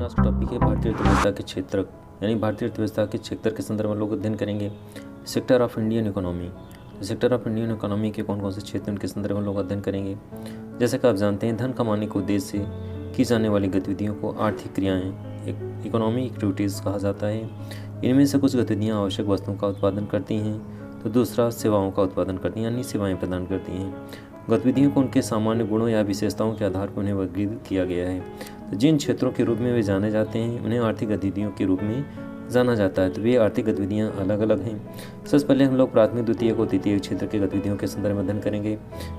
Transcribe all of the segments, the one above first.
अपना आज का टॉपिक है भारतीय अर्थव्यवस्था के क्षेत्र, यानी भारतीय अर्थव्यवस्था के क्षेत्र के संदर्भ में लोग अध्ययन करेंगे sector of Indian economy. Sector of Indian economy के कौन कौन से क्षेत्र उनके संदर्भ में लोग अध्ययन करेंगे। जैसे कि आप जानते हैं, धन कमाने के उद्देश्य से की जाने वाली गतिविधियों को आर्थिक क्रियाएं इकोनॉमिक एक्टिविटीज़ कहा जाता है। इनमें से कुछ गतिविधियाँ आवश्यक वस्तुओं का उत्पादन करती हैं तो दूसरा सेवाओं का उत्पादन करती हैं, यानी सेवाएं प्रदान करती हैं। गतिविधियों को उनके सामान्य गुणों या विशेषताओं के आधार पर उन्हें वर्गीकृत किया गया है। तो जिन क्षेत्रों के रूप में वे जाने जाते हैं उन्हें आर्थिक गतिविधियों के रूप में जाना जाता है। तो वे आर्थिक गतिविधियां अलग अलग हैं। सबसे पहले हम लोग प्राथमिक द्वितीयक और तृतीयक क्षेत्र की गतिविधियों के संदर्भ में अध्ययन करेंगे।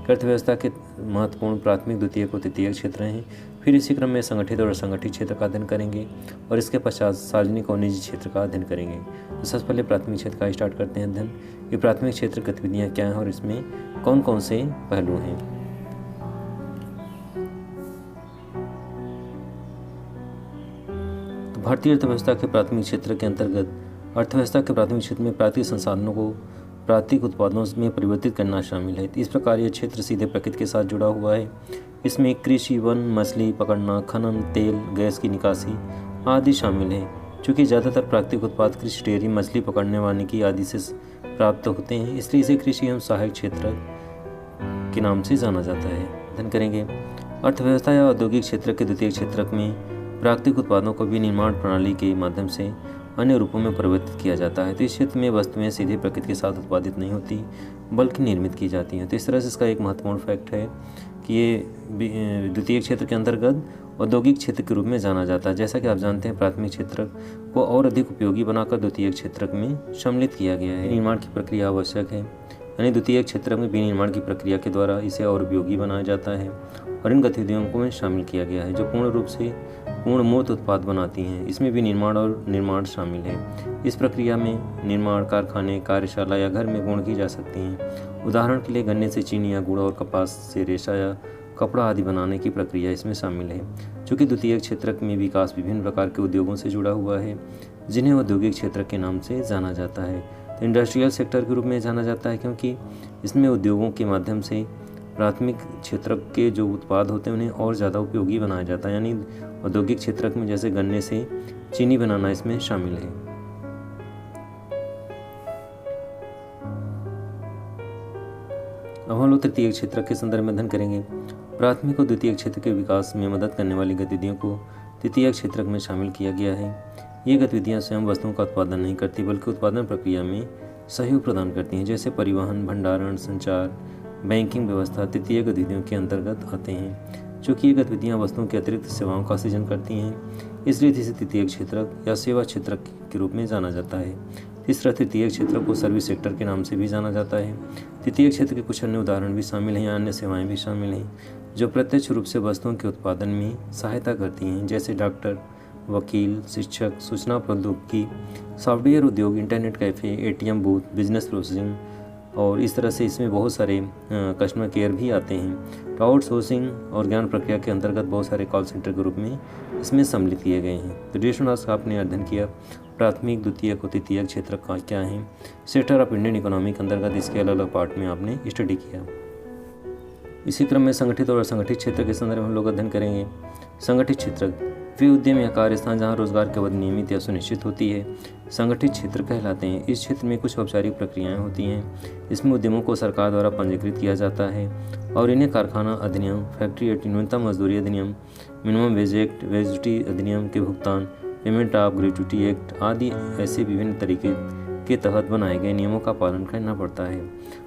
अर्थव्यवस्था के महत्वपूर्ण प्राथमिक द्वितीयक और तृतीयक क्षेत्र हैं। फिर इसी क्रम में संगठित और असंगठित क्षेत्र का अध्ययन करेंगे और इसके पश्चात सार्वजनिक और निजी क्षेत्र का अध्ययन करेंगे। तो सबसे पहले प्राथमिक क्षेत्र का स्टार्ट करते हैं अध्ययन। ये प्राथमिक क्षेत्र गतिविधियाँ क्या हैं और इसमें कौन कौन से पहलू हैं। भारतीय अर्थव्यवस्था के प्राथमिक क्षेत्र के अंतर्गत अर्थव्यवस्था के प्राथमिक क्षेत्र में प्राकृतिक संसाधनों को प्राकृतिक उत्पादों में परिवर्तित करना शामिल है। इस प्रकार यह क्षेत्र सीधे प्रकृति के साथ जुड़ा हुआ है। इसमें कृषि, वन, मछली पकड़ना, खनन, तेल, गैस की निकासी आदि शामिल है। चूँकि ज़्यादातर प्राकृतिक उत्पाद कृषि, डेयरी, मछली पकड़ने, वानिकी आदि से प्राप्त होते हैं, इसलिए इसे कृषि एवं सहायक क्षेत्र के नाम से जाना जाता है। अध्ययन करेंगे अर्थव्यवस्था या औद्योगिक क्षेत्र के द्वितीय क्षेत्र में प्राकृतिक उत्पादों को विनिर्माण प्रणाली के माध्यम से अन्य रूपों में परिवर्तित किया जाता है। तो इस क्षेत्र में वस्तुएं सीधे प्रकृति के साथ उत्पादित नहीं होती बल्कि निर्मित की जाती हैं। तो इस तरह से इसका एक महत्वपूर्ण फैक्ट है कि ये द्वितीय क्षेत्र के अंतर्गत औद्योगिक क्षेत्र के रूप में जाना जाता है। जैसा कि आप जानते हैं, प्राथमिक क्षेत्र को और अधिक उपयोगी बनाकर द्वितीय क्षेत्र में सम्मिलित किया गया है। निर्माण की प्रक्रिया आवश्यक है, यानी द्वितीय क्षेत्र में विनिर्माण की प्रक्रिया के द्वारा इसे और उपयोगी बनाया जाता है और इन गतिविधियों को में शामिल किया गया है जो पूर्ण रूप से पूर्ण मूर्त उत्पाद बनाती हैं। इसमें भी निर्माण और निर्माण शामिल है। इस प्रक्रिया में निर्माण कारखाने, कार्यशाला या घर में गुण की जा सकती हैं। उदाहरण के लिए गन्ने से चीनी या गुड़ और कपास से रेशा या कपड़ा आदि बनाने की प्रक्रिया इसमें शामिल है। चूँकि द्वितीय क्षेत्र में विकास विभिन्न प्रकार के उद्योगों से जुड़ा हुआ है जिन्हें औद्योगिक क्षेत्र के नाम से जाना जाता है। तो इंडस्ट्रियल सेक्टर के रूप में जाना जाता है क्योंकि इसमें उद्योगों के माध्यम से प्राथमिक क्षेत्र के जो उत्पाद होते हैं उन्हें और ज़्यादा उपयोगी बनाया जाता है, यानी औद्योगिक क्षेत्र में जैसे गन्ने से चीनी बनाना इसमें शामिल है। अब हम लोग तृतीय क्षेत्र के संदर्भ में अध्ययन करेंगे। प्राथमिक और द्वितीय क्षेत्र के विकास में मदद करने वाली गतिविधियों को तृतीय क्षेत्र में शामिल किया गया है। ये गतिविधियाँ स्वयं वस्तुओं का उत्पादन नहीं करती बल्कि उत्पादन प्रक्रिया में सहयोग प्रदान करती हैं, जैसे परिवहन, भंडारण, संचार, बैंकिंग व्यवस्था तृतीय गतिविधियों के अंतर्गत आते हैं। चूँकि ये गतिविधियाँ वस्तुओं के अतिरिक्त सेवाओं का सृजन करती हैं, इसलिए इसे तृतीय क्षेत्र या सेवा क्षेत्र के रूप में जाना जाता है। तीसरा, तृतीय क्षेत्र को सर्विस सेक्टर के नाम से भी जाना जाता है। तृतीय क्षेत्र के कुछ अन्य उदाहरण भी शामिल हैं या अन्य सेवाएं भी शामिल हैं जो प्रत्यक्ष रूप से वस्तुओं के उत्पादन में सहायता करती हैं, जैसे डॉक्टर, वकील, शिक्षक, सूचना प्रौद्योगिकी, सॉफ्टवेयर उद्योग, internet cafe, ATM booth, business processing और इस तरह से इसमें बहुत सारे कस्टमर केयर भी आते हैं। तो आउटसोर्सिंग और ज्ञान प्रक्रिया के अंतर्गत बहुत सारे कॉल सेंटर के रूप में इसमें सम्मिलित किए गए हैं। तो डिस्ट्रीब्यूशन आपने अध्ययन किया प्राथमिक, द्वितीय और तृतीय क्षेत्र का क्या है। सेक्टर ऑफ इंडियन इकोनॉमी के अंतर्गत इसके अलग अलग पार्ट में आपने स्टडी किया। इसी क्रम में संगठित और असंगठित क्षेत्र के संदर्भ में हम लोग अध्ययन करेंगे। संगठित क्षेत्र वे उद्यम या कार्यस्थान जहाँ रोजगार की अवधि नियमित या सुनिश्चित होती है संगठित क्षेत्र कहलाते हैं। इस क्षेत्र में कुछ औपचारिक प्रक्रियाएं होती हैं। इसमें उद्यमों को सरकार द्वारा पंजीकृत किया जाता है और इन्हें कारखाना अधिनियम, फैक्ट्री एक्ट, न्यूनतम मजदूरी अधिनियम, मिनिमम वेज एक्ट, वेजिटी अधिनियम के भुगतान, पेमेंट ऑफ ग्रेट्युटी एक्ट आदि ऐसे विभिन्न तरीके के तहत बनाए गए नियमों का पालन करना पड़ता है।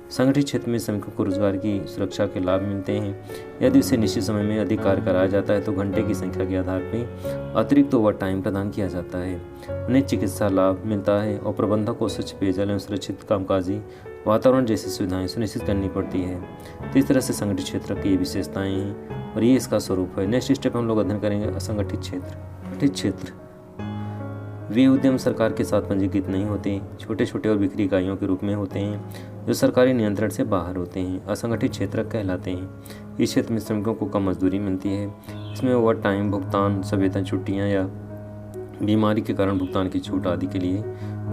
संगठित क्षेत्र में श्रमिकों को रोजगार की सुरक्षा के लाभ मिलते हैं। यदि उसे निश्चित समय में अधिक कार्य कराया जाता है तो घंटे की संख्या के आधार पर अतिरिक्त ओवर टाइम प्रदान किया जाता है। उन्हें चिकित्सा लाभ मिलता है और प्रबंधक को स्वच्छ पेयजल एवं सुरक्षित कामकाजी वातावरण जैसी सुविधाएं सुनिश्चित करनी पड़ती है। तो इस तरह से संगठित क्षेत्र की विशेषताएं हैं और ये इसका स्वरूप है। नेक्स्ट स्टेप हम लोग अध्ययन करेंगे असंगठित क्षेत्र। संगठित क्षेत्र वे उद्यम सरकार के साथ पंजीकृत नहीं होते, छोटे छोटे और बिक्री इकाइयों के रूप में होते हैं जो सरकारी नियंत्रण से बाहर होते हैं, असंगठित क्षेत्र कहलाते हैं। इस क्षेत्र में श्रमिकों को कम मजदूरी मिलती है। इसमें ओवर टाइम भुगतान, सवेतन छुट्टियां या बीमारी के कारण भुगतान की छूट आदि के लिए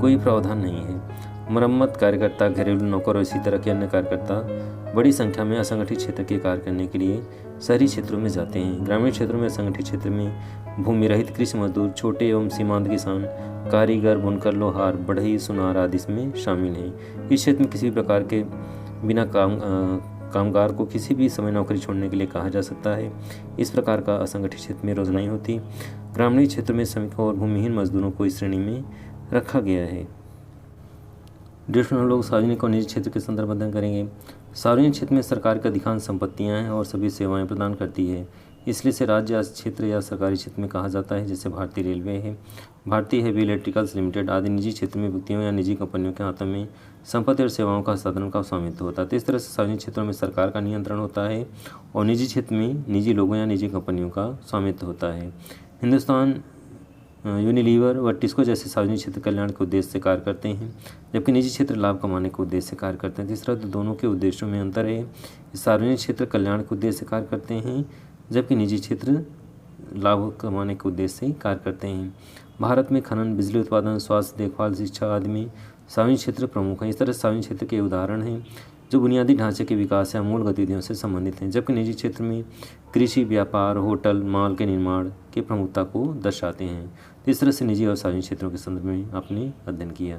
कोई प्रावधान नहीं है। मरम्मत कार्यकर्ता, घरेलू नौकर और इसी तरह के अन्य कार्यकर्ता बड़ी संख्या में असंगठित क्षेत्र के कार्य करने के लिए शहरी क्षेत्रों में जाते हैं। ग्रामीण क्षेत्रों में असंगठित क्षेत्र में भूमि रहित कृषि मजदूर, छोटे एवं सीमांत किसान, कारीगर, बुनकर, लोहार, बढ़ई, सुनार आदि इसमें शामिल हैं। इस क्षेत्र में किसी भी प्रकार के बिना कामगार को किसी भी समय नौकरी छोड़ने के लिए कहा जा सकता है। इस प्रकार का असंगठित क्षेत्र में रोजगार नहीं होती। ग्रामीण क्षेत्र में श्रमिकों और भूमिहीन मजदूरों को इस श्रेणी में रखा गया है। हम लोग सार्वजनिक और निजी क्षेत्र के संदर्भ में अध्ययन करेंगे। सार्वजनिक क्षेत्र में सरकार की अधिकांश संपत्तियां हैं और सभी सेवाएं प्रदान करती है, इसलिए इसे राज्य क्षेत्र या सरकारी क्षेत्र में कहा जाता है, जैसे भारतीय रेलवे है, भारतीय हेवी इलेक्ट्रिकल्स लिमिटेड आदि। निजी क्षेत्र में व्यक्तियों या निजी कंपनियों के हाथों में संपत्ति और सेवाओं का हस्तांतरण का स्वामित्व होता है। तो इस तरह से सार्वजनिक क्षेत्रों में सरकार का नियंत्रण होता है और निजी क्षेत्र में निजी लोगों या निजी कंपनियों का स्वामित्व होता है। हिंदुस्तान यूनिलीवर व टिस्को जैसे सार्वजनिक क्षेत्र कल्याण के उद्देश्य से कार्य करते हैं, जबकि निजी क्षेत्र लाभ कमाने के उद्देश्य से कार्य करते हैं। तीसरा, तो दोनों के उद्देश्यों में अंतर है। सार्वजनिक क्षेत्र कल्याण के उद्देश्य से कार्य करते हैं, जबकि निजी क्षेत्र लाभ कमाने के उद्देश्य से कार्य करते हैं। भारत में खनन, बिजली उत्पादन, स्वास्थ्य देखभाल, शिक्षा आदि में सार्वजनिक क्षेत्र प्रमुख हैं। इस तरह सार्वजनिक क्षेत्र के उदाहरण हैं जो बुनियादी ढांचे के विकास या मूल गतिविधियों से संबंधित हैं, जबकि निजी क्षेत्र में कृषि, व्यापार, होटल, माल के निर्माण के प्रमुखता को दर्शाते हैं। इस तरह से निजी और सार्वजनिक क्षेत्रों के संदर्भ में आपने अध्ययन किया।